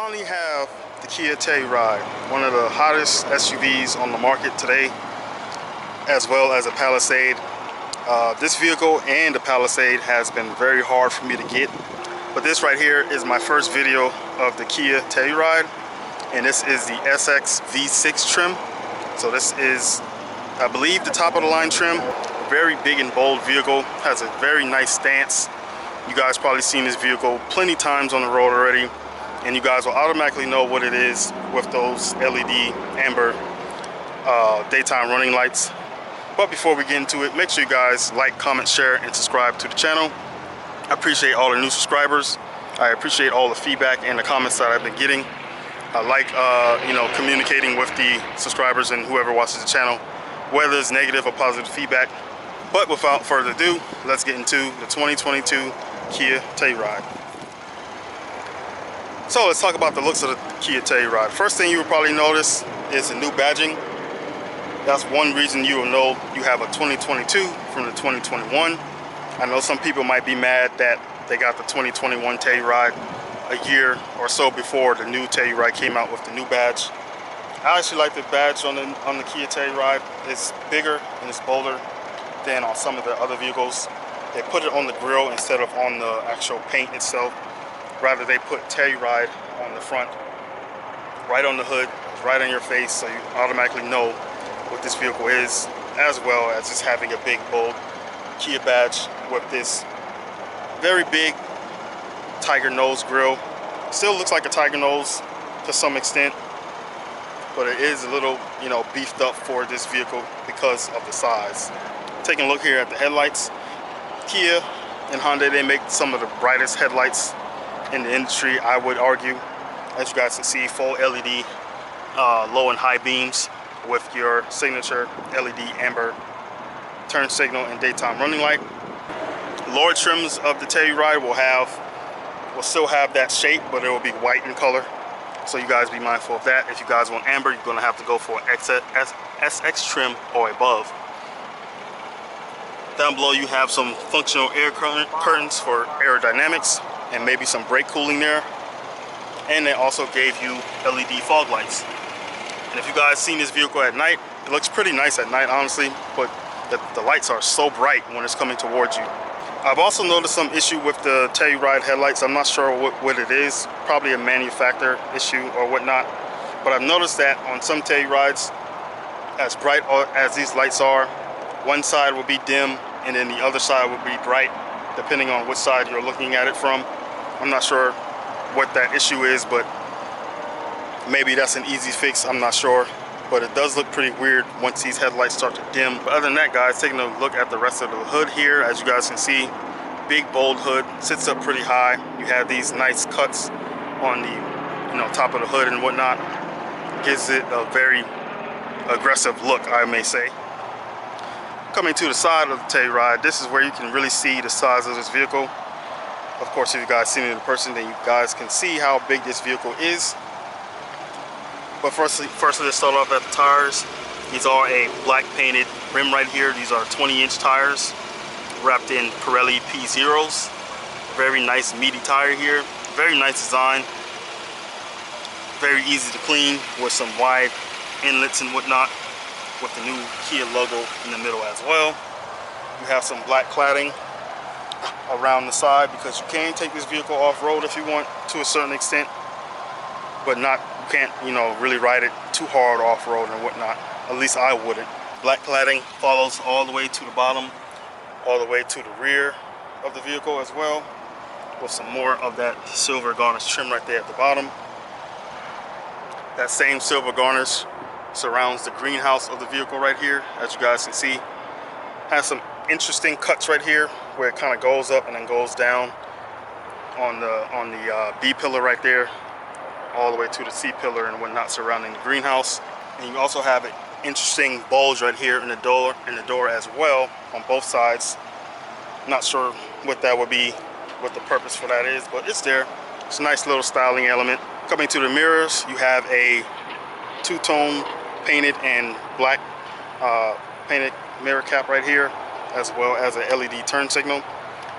finally have the Kia Telluride, one of the hottest SUVs on the market today, as well as a Palisade. This vehicle and the Palisade has been very hard for me to get, but this right here is my first video of the Kia Telluride, and this is the SX V6 trim. So this is, I believe, the top of the line trim. Very big and bold vehicle, has a very nice stance. You guys probably seen this vehicle plenty times on the road already, and you guys will automatically know what it is with those LED amber daytime running lights. But before we get into it, make sure you guys like, comment, share, and subscribe to the channel. I appreciate all the new subscribers. I appreciate all the feedback and the comments that I've been getting. I like communicating with the subscribers and whoever watches the channel, whether it's negative or positive feedback. But without further ado, let's get into the 2022 Kia Telluride. So let's talk about the looks of the Kia Telluride. First thing you will probably notice is the new badging. That's one reason you will know you have a 2022 from the 2021. I know some people might be mad that they got the 2021 Telluride a year or so before the new Telluride came out with the new badge. I actually like the badge on the Kia Telluride. It's bigger and it's bolder than on some of the other vehicles. They put it on the grille instead of on the actual paint itself. Rather, they put Telluride on the front, right on the hood, right on your face, so you automatically know what this vehicle is, as well as just having a big, bold Kia badge with this very big tiger nose grille. Still looks like a tiger nose to some extent, but it is a little, beefed up for this vehicle because of the size. Taking a look here at the headlights, Kia and Honda, they make some of the brightest headlights in the industry, I would argue. As you guys can see, full LED low and high beams with your signature LED amber turn signal and daytime running light. Lower trims of the Telluride will still have that shape, but it will be white in color. So you guys be mindful of that. If you guys want amber, you're gonna have to go for SX trim or above. Down below you have some functional air curtains for aerodynamics and maybe some brake cooling there. And they also gave you LED fog lights. And if you guys seen this vehicle at night, it looks pretty nice at night, honestly, but the lights are so bright when it's coming towards you. I've also noticed some issue with the Telluride headlights. I'm not sure what it is, probably a manufacturer issue or whatnot. But I've noticed that on some Tellurides, as bright as these lights are, one side will be dim and then the other side will be bright, depending on which side you're looking at it from. I'm not sure what that issue is, but maybe that's an easy fix, I'm not sure. But it does look pretty weird once these headlights start to dim. But other than that, guys, taking a look at the rest of the hood here, as you guys can see, big bold hood, sits up pretty high. You have these nice cuts on the top of the hood and whatnot. Gives it a very aggressive look, I may say. Coming to the side of the Telluride, this is where you can really see the size of this vehicle. Of course, if you guys seen it in person, then you guys can see how big this vehicle is. But firstly, let's start off at the tires. These are a black painted rim right here. These are 20-inch tires wrapped in Pirelli P0s. Very nice meaty tire here. Very nice design. Very easy to clean with some wide inlets and whatnot, with the new Kia logo in the middle as well. You have some black cladding around the side because you can take this vehicle off-road if you want to a certain extent, but you can't really ride it too hard off-road and whatnot. At least I wouldn't. Black cladding follows all the way to the bottom, all the way to the rear of the vehicle as well, with some more of that silver garnish trim right there at the bottom. That same silver garnish surrounds the greenhouse of the vehicle right here, as you guys can see. Has some interesting cuts right here where it kind of goes up and then goes down on the B pillar right there, all the way to the C pillar and whatnot surrounding the greenhouse. And you also have an interesting bulge right here in the door as well on both sides. Not sure what that would be, what the purpose for that is, but it's there. It's a nice little styling element. Coming to the mirrors, you have a two-tone painted and black painted mirror cap right here, as well as a LED turn signal.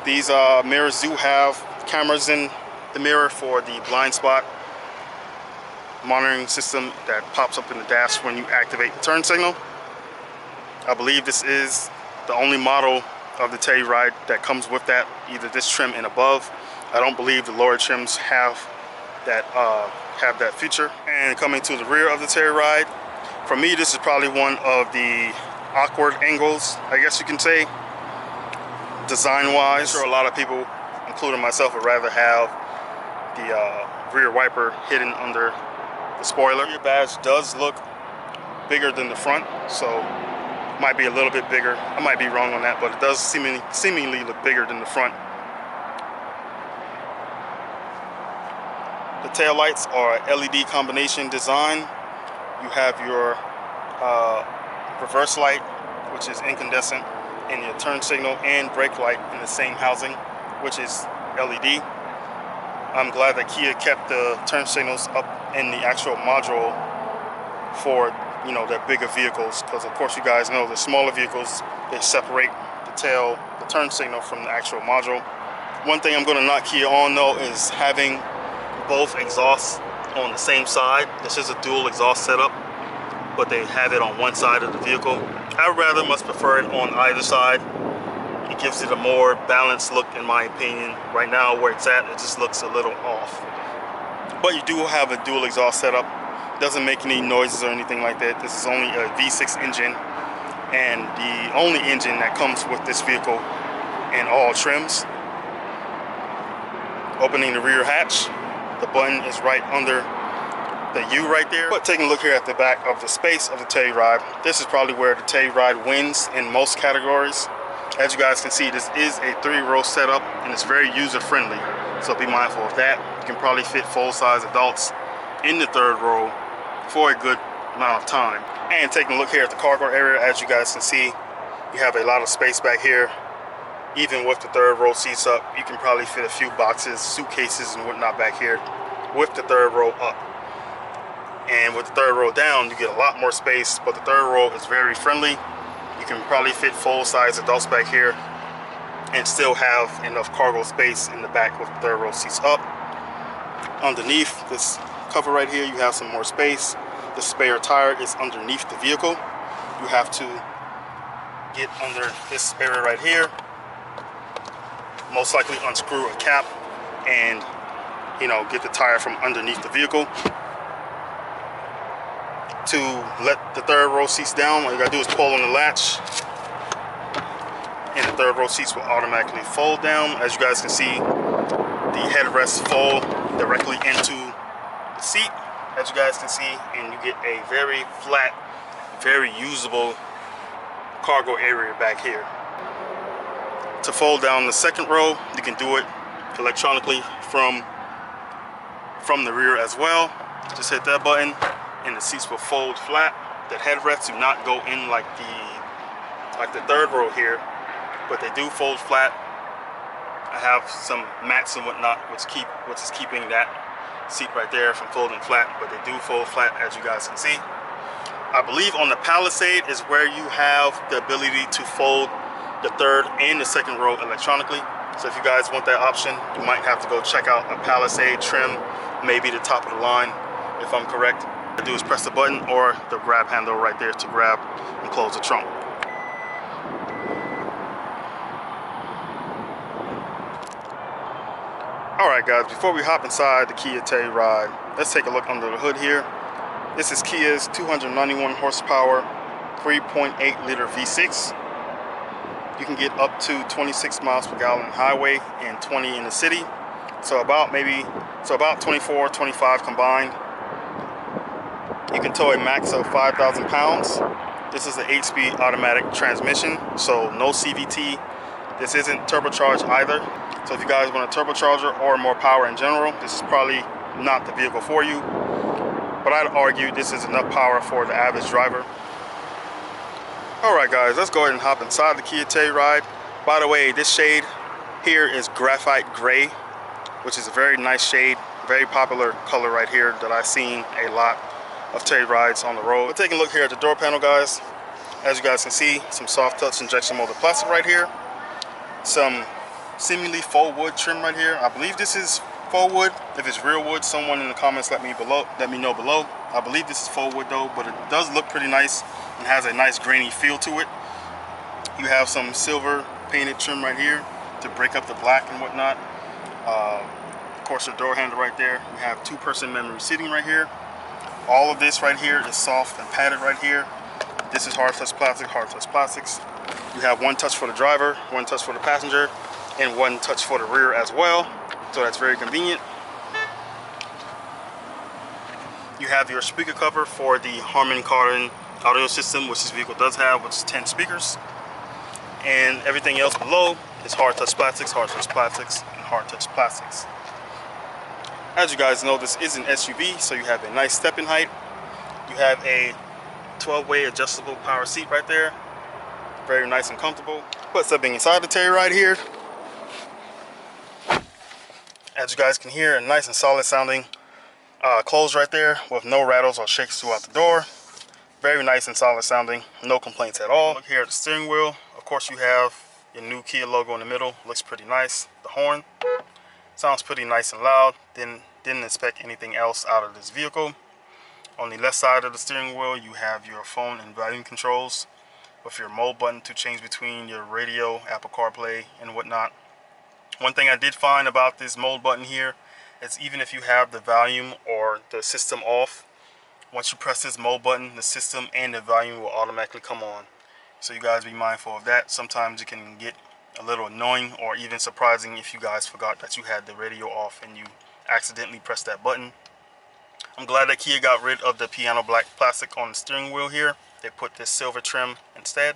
These mirrors do have cameras in the mirror for the blind spot monitoring system that pops up in the dash when you activate the turn signal. I believe this is the only model of the Telluride that comes with that, either this trim and above. I don't believe the lower trims have that feature. And coming to the rear of the Telluride, for me this is probably one of the awkward angles, I guess you can say, design wise. I'm sure a lot of people, including myself, would rather have the rear wiper hidden under the spoiler. The rear badge does look bigger than the front, so might be a little bit bigger. I might be wrong on that, but it does seemingly look bigger than the front. The tail lights are LED combination design. You have your reverse light, which is incandescent, and your turn signal and brake light in the same housing, which is LED. I'm glad that Kia kept the turn signals up in the actual module for, you know, their bigger vehicles, because of course you guys know the smaller vehicles, they separate the turn signal from the actual module. One thing I'm going to knock Kia on though is having both exhausts on the same side. This is a dual exhaust setup, but they have it on one side of the vehicle. I much prefer it on either side. It gives it a more balanced look in my opinion. Right now where it's at, it just looks a little off. But you do have a dual exhaust setup. Doesn't make any noises or anything like that. This is only a V6 engine, and the only engine that comes with this vehicle in all trims. Opening the rear hatch, the button is right under the U right there. But taking a look here at the back of the space of the Telluride, this is probably where the Telluride wins in most categories. As you guys can see, this is a 3-row setup and it's very user friendly, so be mindful of that. You can probably fit full-size adults in the 3rd row for a good amount of time. And taking a look here at the cargo area, as you guys can see, you have a lot of space back here. Even with the 3rd row seats up, you can probably fit a few boxes, suitcases and whatnot back here with the 3rd row up. And with the 3rd row down, you get a lot more space, but the 3rd row is very friendly. You can probably fit full-size adults back here and still have enough cargo space in the back with the 3rd row seats up. Underneath this cover right here, you have some more space. The spare tire is underneath the vehicle. You have to get under this spare right here, most likely unscrew a cap and, you know, get the tire from underneath the vehicle. To let the 3rd row seats down, all you gotta do is pull on the latch and the 3rd row seats will automatically fold down. As you guys can see, the headrests fold directly into the seat, as you guys can see, and you get a very flat, very usable cargo area back here. To fold down the 2nd row, you can do it electronically from the rear as well. Just hit that button and the seats will fold flat. The headrests do not go in like the 3rd row here, but they do fold flat. I have some mats and whatnot which is keeping that seat right there from folding flat, but they do fold flat, as you guys can see. I believe on the Palisade is where you have the ability to fold the 3rd and the 2nd row electronically. So if you guys want that option, you might have to go check out a Palisade trim, maybe the top of the line, if I'm correct. What I do is press the button or the grab handle right there to grab and close the trunk. Alright guys, before we hop inside the Kia Telluride, let's take a look under the hood here. This is Kia's 291 horsepower, 3.8 liter V6. You can get up to 26 miles per gallon highway and 20 in the city. So about 24, 25 combined. You can tow a max of 5,000 pounds. This is an 8-speed automatic transmission, so no CVT. This isn't turbocharged either. So if you guys want a turbocharger or more power in general, this is probably not the vehicle for you. But I'd argue this is enough power for the average driver. Alright guys, let's go ahead and hop inside the Kia Telluride. By the way, this shade here is graphite gray, which is a very nice shade, very popular color right here that I've seen a lot of Tellurides on the road. We're taking a look here at the door panel, guys. As you guys can see, some soft touch injection molded plastic right here. Some seemingly faux wood trim right here. I believe this is faux wood. If it's real wood, someone in the comments let me know below. I believe this is faux wood though, but it does look pretty nice and has a nice grainy feel to it. You have some silver painted trim right here to break up the black and whatnot. Of course, your door handle right there. You have 2-person memory seating right here. All of this right here is soft and padded right here. This is hard touch plastic, hard touch plastics. You have 1 touch for the driver, 1 touch for the passenger, and 1 touch for the rear as well. So that's very convenient. You have your speaker cover for the Harman Kardon audio system, which this vehicle does have, which is 10 speakers. And everything else below is hard touch plastics, and hard touch plastics. As you guys know, this is an SUV, so you have a nice step-in height. You have a 12-way adjustable power seat right there. Very nice and comfortable. But stepping inside the Telluride here, as you guys can hear, a nice and solid sounding close right there with no rattles or shakes throughout the door. Very nice and solid sounding, no complaints at all. Look here at the steering wheel. Of course, you have your new Kia logo in the middle. Looks pretty nice. The horn sounds pretty nice and loud. Didn't expect anything else out of this vehicle. On the left side of the steering wheel, you have your phone and volume controls with your mode button to change between your radio, Apple CarPlay, and whatnot. One thing I did find about this mode button here is even if you have the volume or the system off, once you press this mode button, the system and the volume will automatically come on. So you guys be mindful of that. Sometimes it can get a little annoying or even surprising if you guys forgot that you had the radio off and you accidentally pressed that button. I'm glad that Kia got rid of the piano black plastic on the steering wheel here. They put this silver trim instead.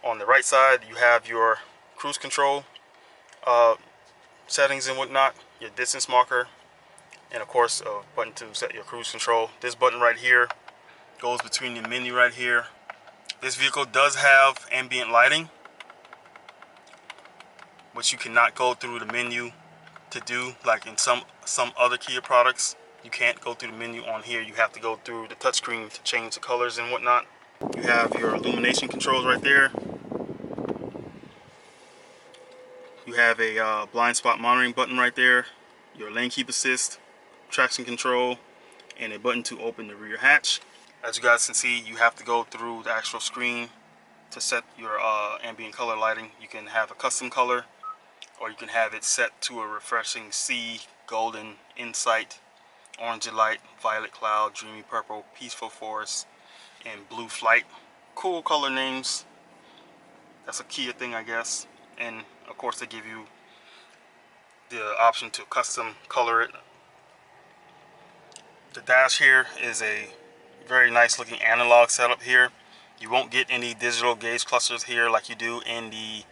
On the right side, you have your cruise control settings and whatnot, your distance marker, and of course a button to set your cruise control. This button right here goes between the menu right here. This vehicle does have ambient lighting, which you cannot go through the menu to do like in some other Kia products. You can't go through the menu on here. You have to go through the touchscreen to change the colors and whatnot. You have your illumination controls right there. You have a blind spot monitoring button right there, your lane keep assist, traction control, and a button to open the rear hatch. As you guys can see, you have to go through the actual screen to set your ambient color lighting. You can have a custom color, or you can have it set to a refreshing sea, golden, insight, orange light, violet cloud, dreamy purple, peaceful forest, and blue flight. Cool color names. That's a Kia thing, I guess. And of course they give you the option to custom color it. The dash here is a very nice looking analog setup here. You won't get any digital gauge clusters here like you do in the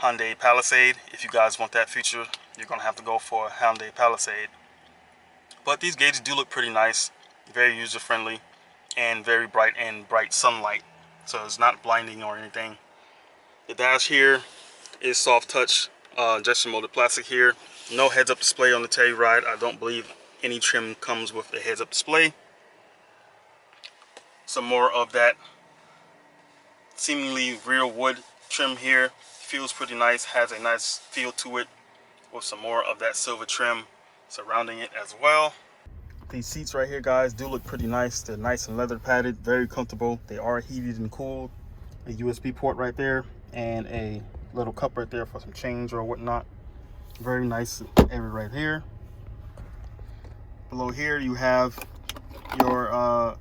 Hyundai Palisade. If you guys want that feature, you're gonna have to go for a Hyundai Palisade. But these gauges do look pretty nice, very user friendly, and very bright sunlight, so it's not blinding or anything. The dash here is soft touch injection molded plastic here. No heads up display on the Telluride. I don't believe any trim comes with a heads up display. Some more of that seemingly real wood trim here. Feels pretty nice, has a nice feel to it with some more of that silver trim surrounding it as well. These seats right here, guys, do look pretty nice. They're nice and leather padded, very comfortable. They are heated and cooled. A USB port right there and a little cup right there for some change or whatnot. Very nice area right here. Below here you have your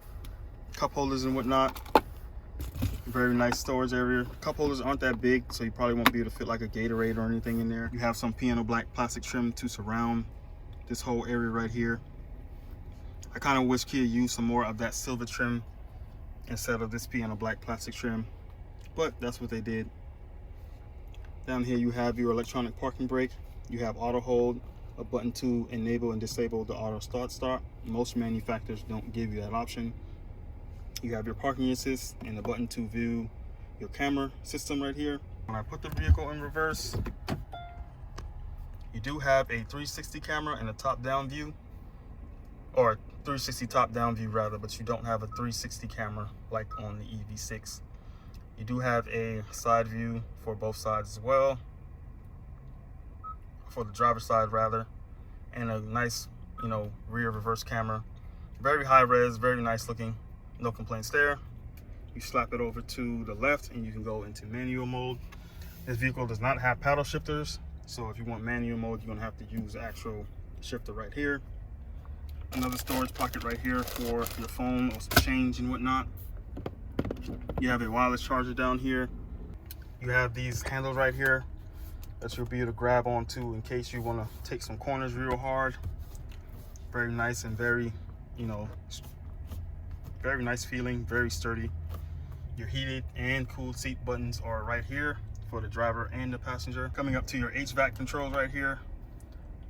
cup holders and whatnot. Very nice storage area. Cup holders aren't that big, so you probably won't be able to fit like a Gatorade or anything in there. You have some piano black plastic trim to surround this whole area right here. I kind of wish Kia used some more of that silver trim instead of this piano black plastic trim, but that's what they did. Down here you have your electronic parking brake. You have auto hold, a button to enable and disable the auto start. Most manufacturers don't give you that option. You have your parking assist and a button to view your camera system right here. When I put the vehicle in reverse, you do have a 360 camera and a top-down view, or 360 top-down view rather, but you don't have a 360 camera like on the EV6. You do have a side view for both sides as well, for the driver's side rather. and a nice, you know, rear reverse camera. Very high res, very nice looking, no complaints there. You slap it over to the left and you can go into manual mode. This vehicle does not have paddle shifters, so if you want manual mode, you're gonna have to use the actual shifter right here. Another storage pocket right here for your phone or some change and whatnot. You have a wireless charger down here. You have these handles right here that you'll be able to grab onto in case you want to take some corners real hard. Very nice and very, you know, very nice feeling, very sturdy. Your heated and cooled seat buttons are right here for the driver and the passenger. Coming up to your HVAC controls right here.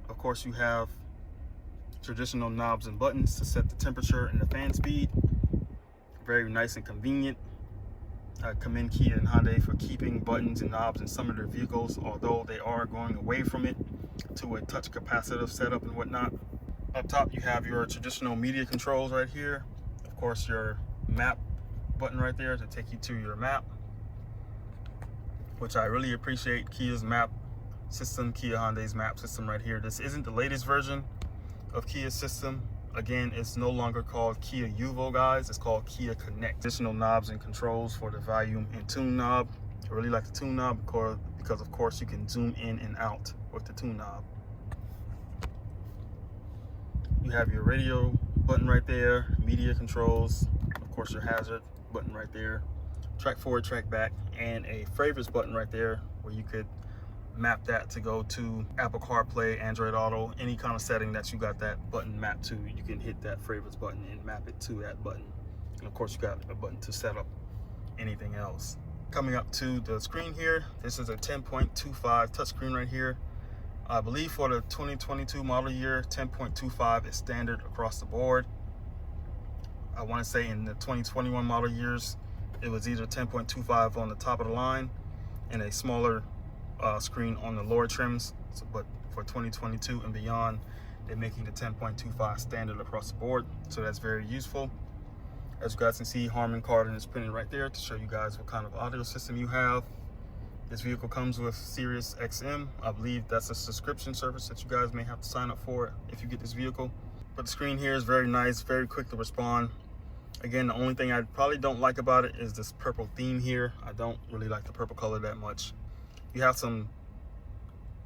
Of course, you have traditional knobs and buttons to set the temperature and the fan speed. Very nice and convenient. I commend Kia and Hyundai for keeping buttons and knobs in some of their vehicles, although they are going away from it to a touch capacitive setup and whatnot. Up top, you have your traditional media controls right here. Of course, your map button right there to take you to your map, which I really appreciate. Kia's map system, Kia Hyundai's map system right here. This isn't the latest version of Kia's system. Again, it's no longer called Kiaguyjoe, guys. It's called Kia Connect. Additional knobs and controls for the volume and tune knob. I really like the tune knob because of course you can zoom in and out with the tune knob. You have your radio button right there, media controls, of course your hazard button right there, track forward, track back, and a favorites button right there where you could map that to go to Apple CarPlay, Android Auto, any kind of setting that you got that button mapped to. You can hit that favorites button and map it to that button. And of course you got a button to set up anything else. Coming up to the screen here, this is a 10.25 touchscreen right here. I believe for the 2022 model year, 10.25 is standard across the board. I want to say in the 2021 model years, it was either 10.25 on the top of the line and a smaller screen on the lower trims. But for 2022 and beyond, they're making the 10.25 standard across the board. So that's very useful. As you guys can see, Harman Kardon is printed right there to show you guys what kind of audio system you have. This vehicle comes with Sirius XM. I believe that's a subscription service that you guys may have to sign up for if you get this vehicle. But the screen here is very nice, very quick to respond. Again, the only thing I probably don't like about it is this purple theme here. I don't really like the purple color that much. You have some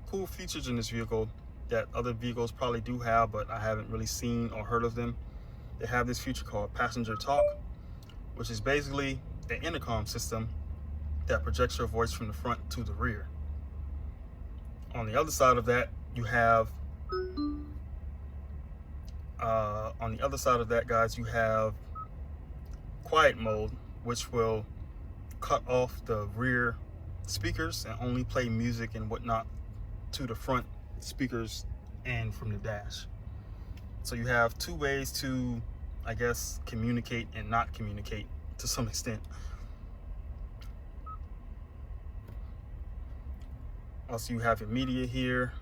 cool features in this vehicle that other vehicles probably do have, but I haven't really seen or heard of them. They have this feature called Passenger Talk, which is basically an intercom system that projects your voice from the front to the rear. On the other side of that, you have guys, you have quiet mode, which will cut off the rear speakers and only play music and whatnot to the front speakers and from the dash. So you have two ways to, I guess, communicate and not communicate to some extent. Also, you have your media here.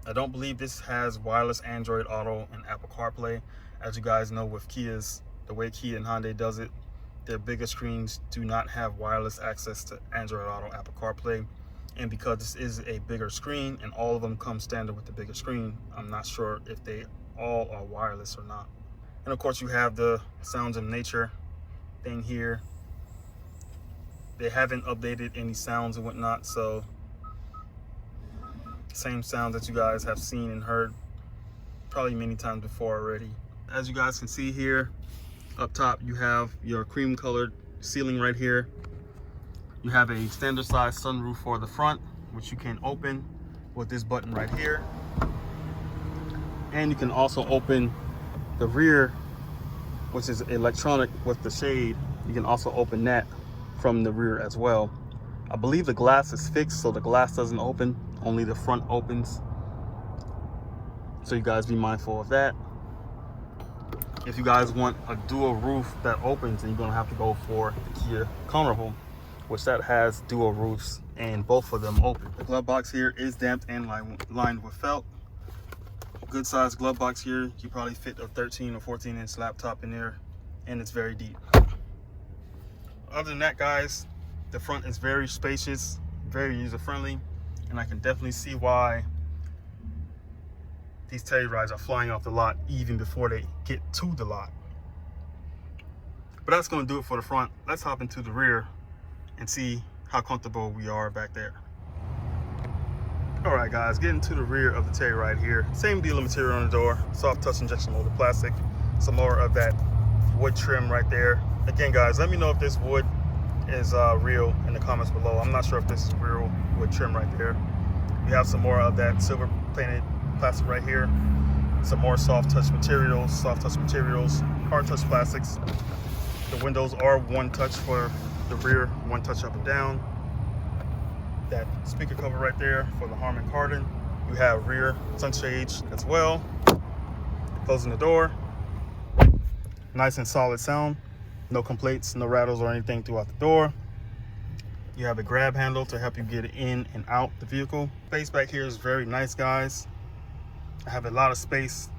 I don't believe this has wireless Android Auto and Apple CarPlay. As you guys know, with Kia's, the way Kia and Hyundai does it, their bigger screens do not have wireless access to Android Auto, Apple CarPlay. And because this is a bigger screen and all of them come standard with the bigger screen, I'm not sure if they all are wireless or not. And of course, you have the sounds of nature thing here. They haven't updated any sounds and whatnot, so same sounds that you guys have seen and heard probably many times before already. As you guys can see here, up top you have your cream colored ceiling right here. You have a standard size sunroof for the front, which you can open with this button right here. And you can also open the rear, which is electronic with the shade. You can also open that from the rear as well. I believe the glass is fixed, so the glass doesn't open, only the front opens. So you guys be mindful of that. If you guys want a dual roof that opens, then you're gonna have to go for the Kia Carnival, which that has dual roofs and both of them open. The glove box here is damped and lined with felt. Good sized glove box here. You probably fit a 13 or 14 inch laptop in there, and it's very deep. Other than that, guys, the front is very spacious, very user friendly, and I can definitely see why these Tellurides are flying off the lot even before they get to the lot. But that's going to do it for the front. Let's hop into the rear and see how comfortable we are back there. All right, guys, getting to the rear of the Telluride here. Same deal of material on the door, soft touch injection molded plastic. Some more of that wood trim right there. Again, guys, let me know if this wood is real in the comments below. I'm not sure if this is real wood trim right there. We have some more of that silver painted plastic right here. Some more soft touch materials, hard touch plastics. The windows are one touch for the rear, one touch up and down. That speaker cover right there for the Harman Kardon. You have rear sunshades as well. Closing the door. Nice and solid sound. No complaints, no rattles or anything throughout the door. You have a grab handle to help you get in and out the vehicle. Space back here is very nice, guys. I have a lot of space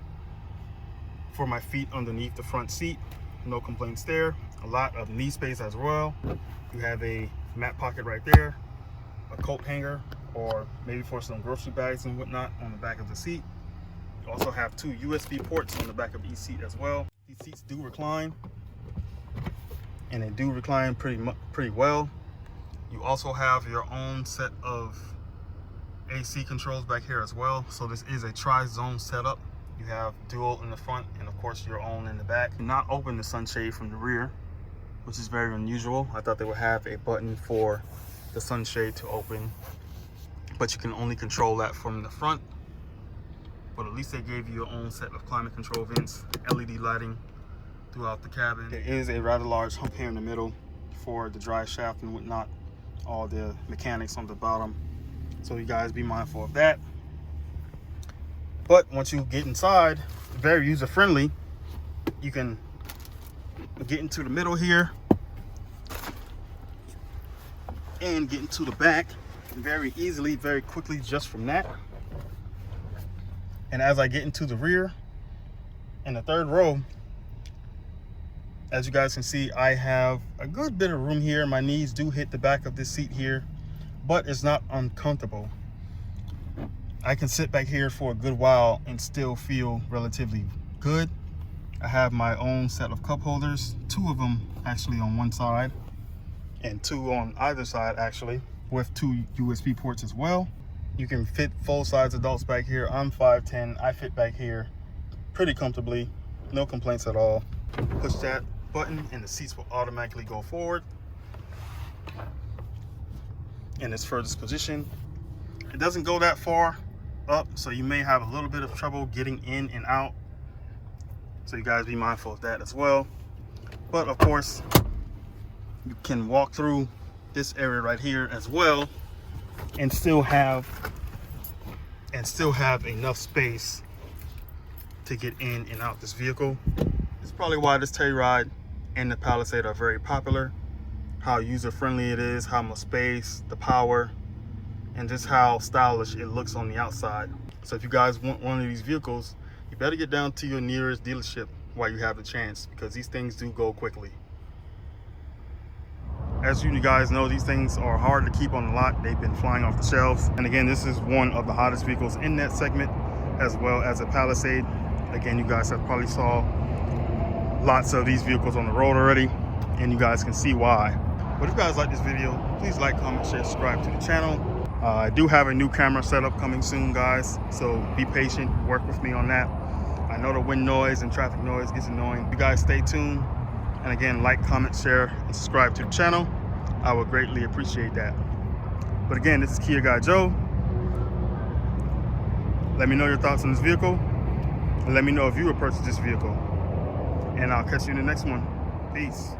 for my feet underneath the front seat. No complaints there. A lot of knee space as well. You have a mat pocket right there, a coat hanger, or maybe for some grocery bags and whatnot on the back of the seat. You also have 2 USB ports on the back of each seat as well. These seats do recline, and they do recline pretty well. You also have your own set of AC controls back here as well. So this is a tri-zone setup. You have dual in the front and of course your own in the back. Do not open the sunshade from the rear, which is very unusual. I thought they would have a button for the sunshade to open, but you can only control that from the front. But at least they gave you your own set of climate control vents, LED lighting throughout the cabin. There is a rather large hump here in the middle for the drive shaft and whatnot, all the mechanics on the bottom. So you guys be mindful of that. But once you get inside, very user friendly. You can get into the middle here and get into the back very easily, very quickly just from that. And as I get into the rear in the third row, as you guys can see, I have a good bit of room here. My knees do hit the back of this seat here, but it's not uncomfortable. I can sit back here for a good while and still feel relatively good. I have my own set of cup holders, 2 of them actually on one side and 2 on either side actually, with 2 USB ports as well. You can fit full-size adults back here. I'm 5'10", I fit back here pretty comfortably, no complaints at all. Push that button and the seats will automatically go forward in its furthest position. It doesn't go that far up, so you may have a little bit of trouble getting in and out, so you guys be mindful of that as well. But of course you can walk through this area right here as well and still have enough space to get in and out this vehicle. It's probably why this Telluride and the Palisade are very popular. How user friendly it is, how much space, the power, and just how stylish it looks on the outside. So if you guys want one of these vehicles, you better get down to your nearest dealership while you have the chance, because these things do go quickly. As you guys know, these things are hard to keep on the lot. They've been flying off the shelves. And again, this is one of the hottest vehicles in that segment, as well as a Palisade. Again, you guys have probably saw lots of these vehicles on the road already, and you guys can see why. But if you guys like this video, please like, comment, share, subscribe to the channel. I do have a new camera setup coming soon, guys, so be patient, work with me on that. I know the wind noise and traffic noise gets annoying. You guys stay tuned, and again, like, comment, share, and subscribe to the channel. I would greatly appreciate that. But again, this is Kiaguyjoe. Let me know your thoughts on this vehicle, and let me know if you would purchase this vehicle. And I'll catch you in the next one. Peace.